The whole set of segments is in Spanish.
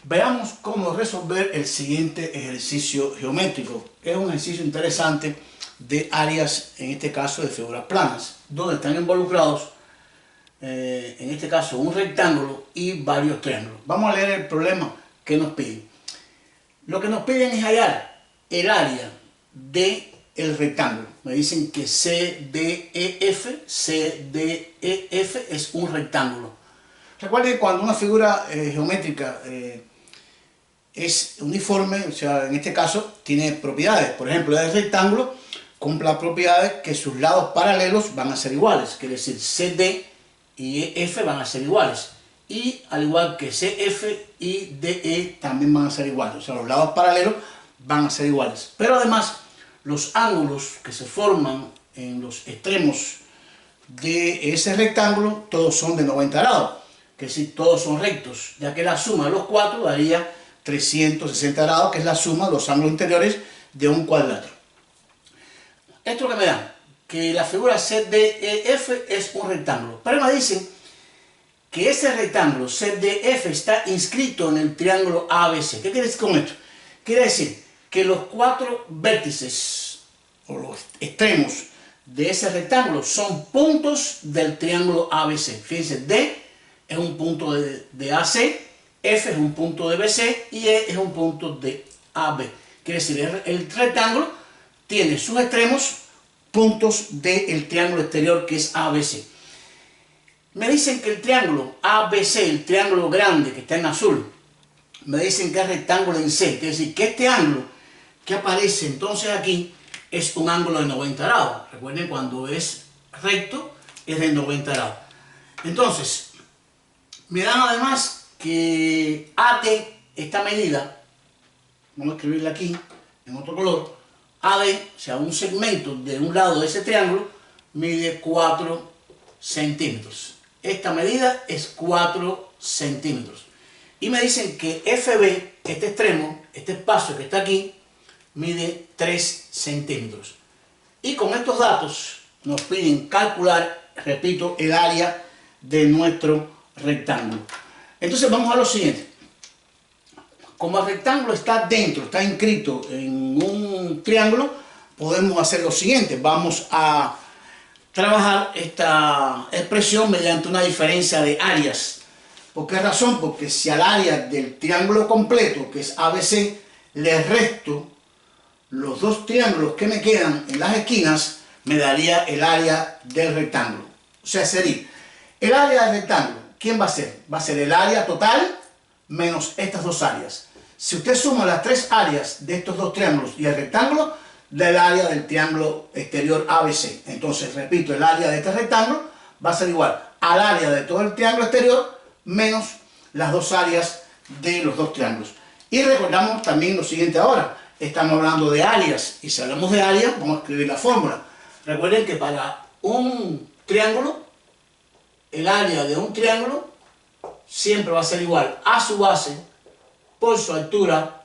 Veamos cómo resolver el siguiente ejercicio geométrico. Es un ejercicio interesante de áreas, en este caso de figuras planas, donde están involucrados, en este caso, un rectángulo y varios triángulos. Vamos a leer el problema que nos piden. Lo que nos piden es hallar el área del rectángulo. Me dicen que CDEF es un rectángulo. Recuerden que cuando una figura geométrica es uniforme, o sea, en este caso tiene propiedades. Por ejemplo, el rectángulo cumple las propiedades que sus lados paralelos van a ser iguales. Quiere decir, CD y EF van a ser iguales. Y al igual que CF y DE también van a ser iguales. O sea, los lados paralelos van a ser iguales. Pero además, los ángulos que se forman en los extremos de ese rectángulo, todos son de 90 grados. Que es decir, todos son rectos, ya que la suma de los cuatro daría 360 grados, que es la suma de los ángulos interiores de un cuadrilátero. Esto es lo que me da, que la figura CDEF es un rectángulo. Pero me dicen que ese rectángulo CDF está inscrito en el triángulo ABC. ¿Qué quiere decir con esto? Quiere decir que los cuatro vértices o los extremos de ese rectángulo son puntos del triángulo ABC. Fíjense, D es un punto de AC, F es un punto de BC y E es un punto de AB. Quiere decir, el rectángulo tiene sus extremos puntos del triángulo exterior que es ABC. Me dicen que el triángulo ABC, el triángulo grande que está en azul, me dicen que es rectángulo en C, quiere decir que este ángulo que aparece entonces aquí es un ángulo de 90 grados. Recuerden, cuando es recto es de 90 grados. Entonces, me dan además que AD, esta medida, vamos a escribirla aquí en otro color, AD, o sea, un segmento de un lado de ese triángulo, mide 4 centímetros. Esta medida es 4 centímetros. Y me dicen que FB, este extremo, este espacio que está aquí, mide 3 centímetros. Y con estos datos nos piden calcular, repito, el área de nuestro rectángulo. Entonces vamos a lo siguiente. Como el rectángulo está dentro, está inscrito en un triángulo, podemos hacer lo siguiente. Vamos a trabajar esta expresión mediante una diferencia de áreas. ¿Por qué razón? Porque si al área del triángulo completo, que es ABC, le resto los dos triángulos que me quedan en las esquinas, me daría el área del rectángulo. O sea, sería el área del rectángulo. ¿Quién va a ser? Va a ser el área total menos estas dos áreas. Si usted suma las tres áreas de estos dos triángulos y el rectángulo, del área del triángulo exterior ABC. Entonces, repito, el área de este rectángulo va a ser igual al área de todo el triángulo exterior menos las dos áreas de los dos triángulos. Y recordamos también lo siguiente ahora. Estamos hablando de áreas, y si hablamos de áreas, vamos a escribir la fórmula. Recuerden que para un triángulo, el área de un triángulo siempre va a ser igual a su base por su altura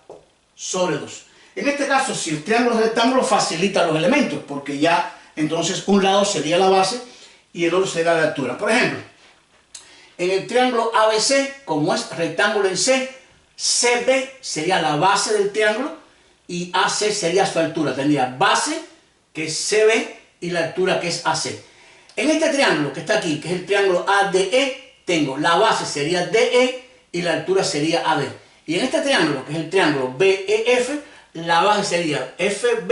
sobre 2. En este caso, si el triángulo es rectángulo, facilita los elementos, porque ya entonces un lado sería la base y el otro sería la altura. Por ejemplo, en el triángulo ABC, como es rectángulo en C, CB sería la base del triángulo y AC sería su altura. Tendría base, que es CB, y la altura, que es AC. En este triángulo que está aquí, que es el triángulo ADE, tengo la base sería DE y la altura sería AD. Y en este triángulo, que es el triángulo BEF, la base sería FB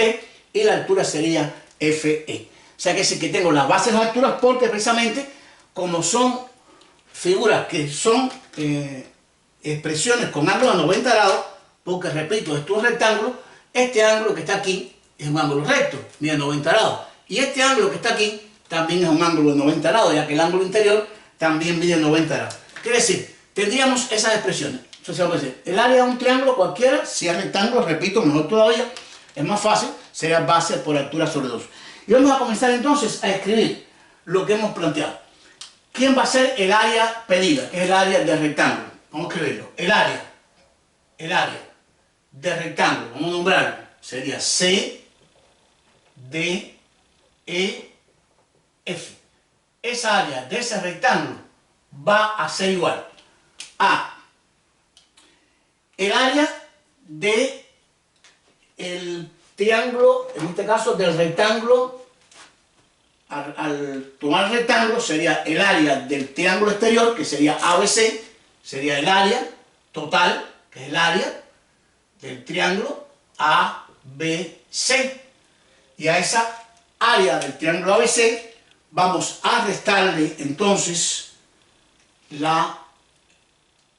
y la altura sería FE. O sea que sí que tengo las bases y las alturas porque precisamente como son figuras que son expresiones con ángulo a 90 grados, porque repito, esto es un rectángulo, este ángulo que está aquí es un ángulo recto, mide 90 grados. Y este ángulo que está aquí también es un ángulo de 90 grados, ya que el ángulo interior también mide 90 grados. Quiere decir, tendríamos esas expresiones. Entonces vamos a decir, el área de un triángulo cualquiera, si es rectángulo, repito, mejor todavía, es más fácil, sería base por altura sobre 2. Y vamos a comenzar entonces a escribir lo que hemos planteado. ¿Quién va a ser el área pedida? Que es el área del rectángulo. Vamos a escribirlo. El área del rectángulo, vamos a nombrarlo, sería C, D, E, F. Esa área de ese rectángulo va a ser igual a el área de el triángulo, en este caso del rectángulo. Al tomar el rectángulo sería el área del triángulo exterior, que sería ABC, sería el área total, que es el área del triángulo ABC. Y a esa área del triángulo ABC vamos a restarle entonces la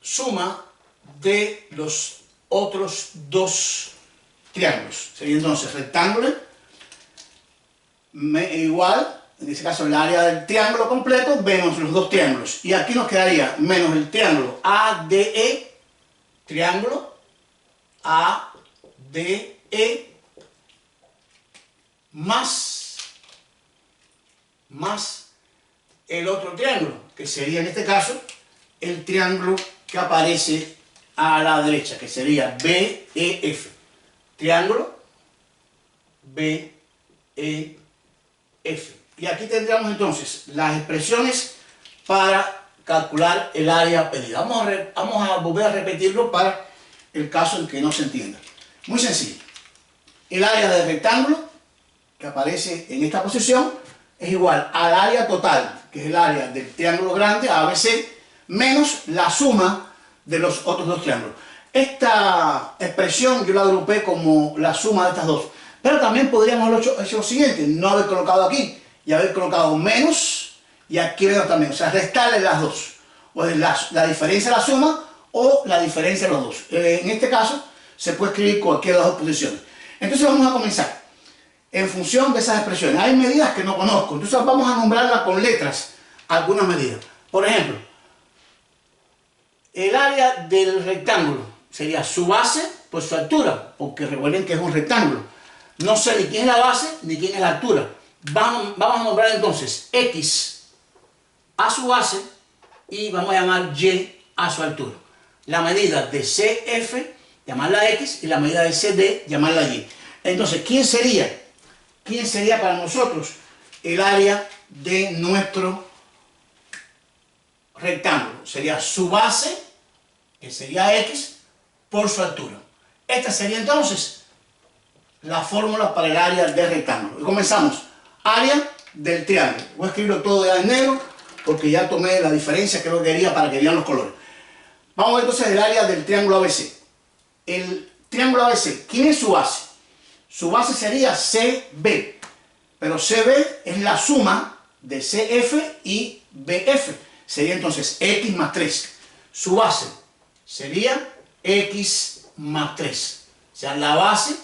suma de los otros dos triángulos. Sería entonces rectángulo igual, en este caso el área del triángulo completo, menos los dos triángulos. Y aquí nos quedaría menos el triángulo ADE, triángulo ADE, más el otro triángulo, que sería en este caso el triángulo que aparece a la derecha, que sería BEF. Triángulo BEF. Y aquí tendríamos entonces las expresiones para calcular el área pedida. Vamos a volver a repetirlo para el caso en que no se entienda. Muy sencillo. El área del rectángulo que aparece en esta posición es igual al área total, que es el área del triángulo grande ABC, menos la suma de los otros dos triángulos. Esta expresión yo la agrupé como la suma de estas dos. Pero también podríamos haber hecho lo siguiente, no haber colocado aquí y haber colocado menos y aquí menos también. O sea, restarle las dos. O la diferencia de la suma o la diferencia de los dos. En este caso se puede escribir cualquiera de las dos posiciones. Entonces vamos a comenzar. En función de esas expresiones. Hay medidas que no conozco. Entonces vamos a nombrarlas con letras. Algunas medidas. Por ejemplo, el área del rectángulo sería su base por su altura. Porque recuerden que es un rectángulo. No sé ni quién es la base ni quién es la altura. Vamos a nombrar entonces X a su base y vamos a llamar Y a su altura. La medida de CF, llamarla X, y la medida de CD, llamarla Y. Entonces, ¿quién sería para nosotros el área de nuestro rectángulo? Sería su base, que sería X, por su altura. Esta sería entonces la fórmula para el área del rectángulo. Y comenzamos. Área del triángulo. Voy a escribirlo todo ya en negro porque ya tomé la diferencia que lo quería para que vean los colores. Vamos a ver entonces el área del triángulo ABC. El triángulo ABC, ¿quién es su base? Su base sería CB. Pero CB es la suma de CF y BF. Sería entonces X más 3. Su base sería X más 3. O sea, la base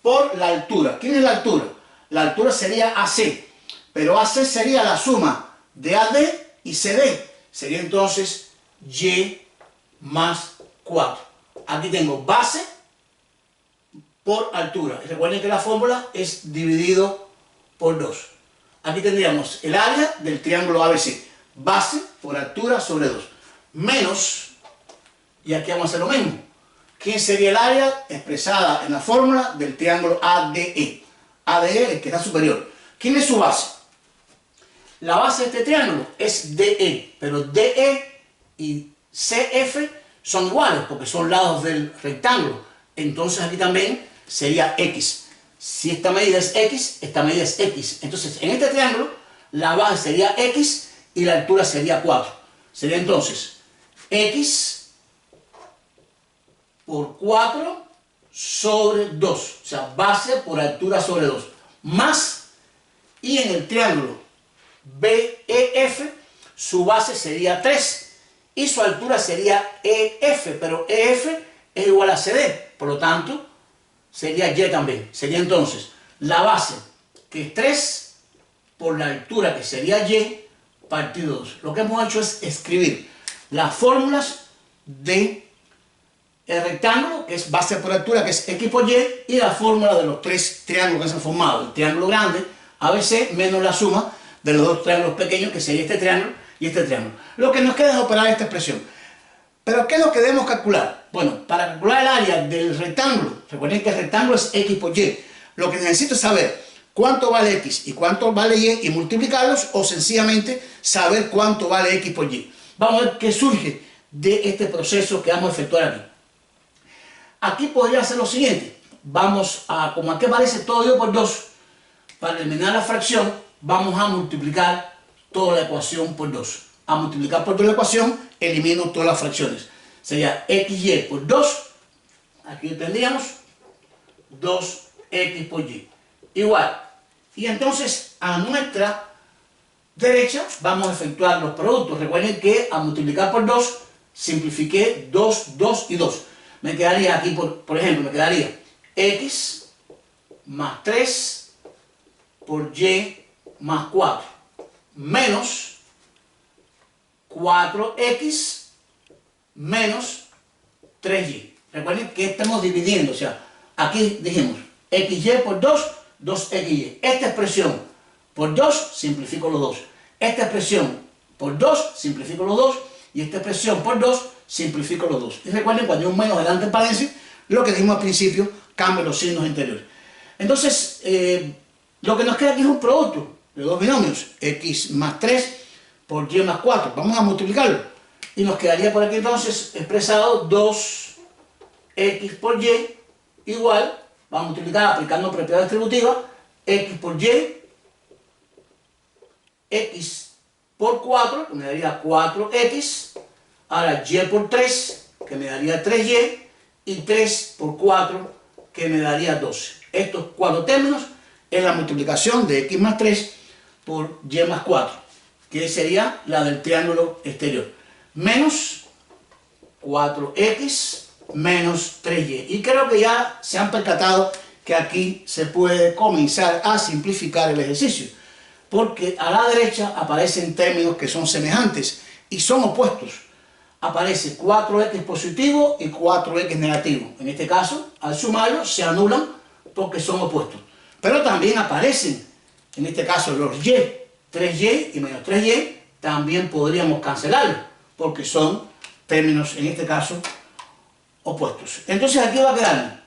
por la altura. ¿Quién es la altura? La altura sería AC, pero AC sería la suma de AD y CD. Sería entonces Y más 4. Aquí tengo base por altura. Y recuerden que la fórmula es dividido por 2. Aquí tendríamos el área del triángulo ABC. Base por altura sobre 2. Menos, y aquí vamos a hacer lo mismo. ¿Quién sería el área expresada en la fórmula del triángulo ADE? ADE es el que está superior. ¿Quién es su base? La base de este triángulo es DE, pero DE y CF son iguales porque son lados del rectángulo. Entonces aquí también sería X. Si esta medida es X, esta medida es X. Entonces en este triángulo la base sería X y la altura sería 4. Sería entonces X por 4 sobre 2, o sea, base por altura sobre 2, más, y en el triángulo BEF, su base sería 3, y su altura sería EF, pero EF es igual a CD, por lo tanto, sería Y también. Sería entonces la base, que es 3, por la altura, que sería Y, partido 2. Lo que hemos hecho es escribir las fórmulas de el rectángulo, que es base por altura, que es X por Y, y la fórmula de los tres triángulos que se han formado. El triángulo grande, ABC, menos la suma de los dos triángulos pequeños, que sería este triángulo y este triángulo. Lo que nos queda es operar esta expresión. ¿Pero qué es lo que debemos calcular? Bueno, para calcular el área del rectángulo, recuerden que el rectángulo es X por Y. Lo que necesito es saber cuánto vale X y cuánto vale Y y multiplicarlos, o sencillamente saber cuánto vale X por Y. Vamos a ver qué surge de este proceso que vamos a efectuar aquí. Aquí podría ser lo siguiente. Vamos a, como aquí aparece todo dividido por 2, para eliminar la fracción, vamos a multiplicar toda la ecuación por 2. A multiplicar por 2 la ecuación, elimino todas las fracciones. Sería xy por 2, aquí tendríamos 2x por y, igual. Y entonces a nuestra derecha vamos a efectuar los productos. Recuerden que al multiplicar por 2, simplifiqué 2, 2 y 2. Me quedaría aquí, por ejemplo, me quedaría x más 3 por y más 4, menos 4x menos 3y. Recuerden que estamos dividiendo, o sea, aquí dijimos xy por 2, 2xy. Esta expresión por 2, simplifico los 2. Esta expresión por 2, simplifico los 2. Y esta expresión por 2, simplifico los 2. Y recuerden, cuando hay un menos delante en paréntesis, lo que dijimos al principio, cambio los signos interiores. Entonces, lo que nos queda aquí es un producto de dos binomios, x más 3 por y más 4. Vamos a multiplicarlo. Y nos quedaría por aquí entonces expresado 2x por y igual, vamos a multiplicar aplicando propiedad distributiva, x por y, x por 4, que me daría 4x, ahora y por 3, que me daría 3y, y 3 por 4, que me daría 12. Estos cuatro términos es la multiplicación de x más 3 por y más 4, que sería la del triángulo exterior, menos 4x menos 3y. Y creo que ya se han percatado que aquí se puede comenzar a simplificar el ejercicio, porque a la derecha aparecen términos que son semejantes y son opuestos. Aparece 4x positivo y 4x negativo. En este caso, al sumarlos, se anulan porque son opuestos. Pero también aparecen, en este caso, los y, 3y y menos 3y, también podríamos cancelarlos, porque son términos, en este caso, opuestos. Entonces aquí va a quedar,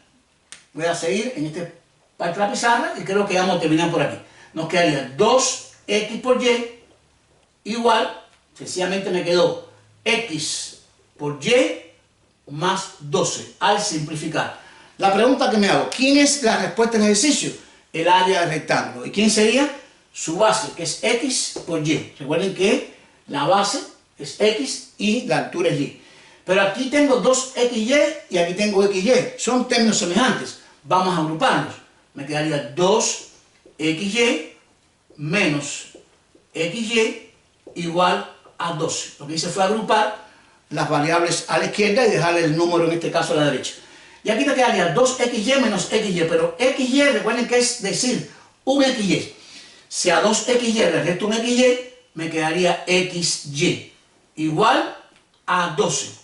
voy a seguir en este parte de la pizarra y creo que vamos a terminar por aquí. Nos quedaría 2x por y igual, sencillamente me quedó x por y más 12 al simplificar. La pregunta que me hago, ¿quién es la respuesta en el ejercicio? El área del rectángulo. ¿Y quién sería? Su base, que es x por y. Recuerden que la base es x y la altura es y. Pero aquí tengo 2xy y aquí tengo xy. Son términos semejantes. Vamos a agruparlos. Me quedaría 2xy menos xy igual a 12. Lo que hice fue agrupar las variables a la izquierda y dejarle el número, en este caso, a la derecha. Y aquí me quedaría 2xy menos xy. Pero xy, recuerden que es decir, un xy. Si a 2xy le resto un xy, me quedaría xy igual a 12.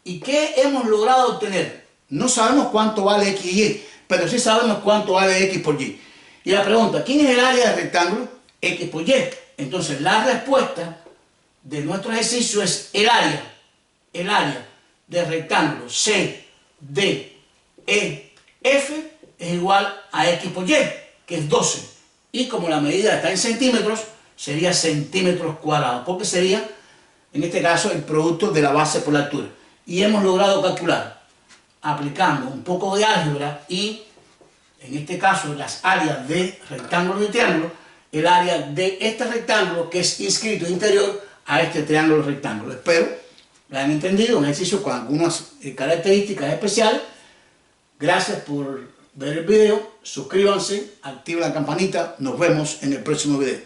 ¿Y qué hemos logrado obtener? No sabemos cuánto vale x y y, pero sí sabemos cuánto vale x por y. Y la pregunta, ¿quién es el área del rectángulo? X por y. Entonces la respuesta de nuestro ejercicio es el área del rectángulo C, D, E, F es igual a x por y, que es 12. Y como la medida está en centímetros, sería centímetros cuadrados, porque sería, en este caso, el producto de la base por la altura. Y hemos logrado calcular, aplicando un poco de álgebra y, en este caso, las áreas de rectángulo y triángulo, el área de este rectángulo que es inscrito interior a este triángulo rectángulo. Espero lo hayan entendido, un ejercicio con algunas características especiales. Gracias por ver el video, suscríbanse, activen la campanita, nos vemos en el próximo video.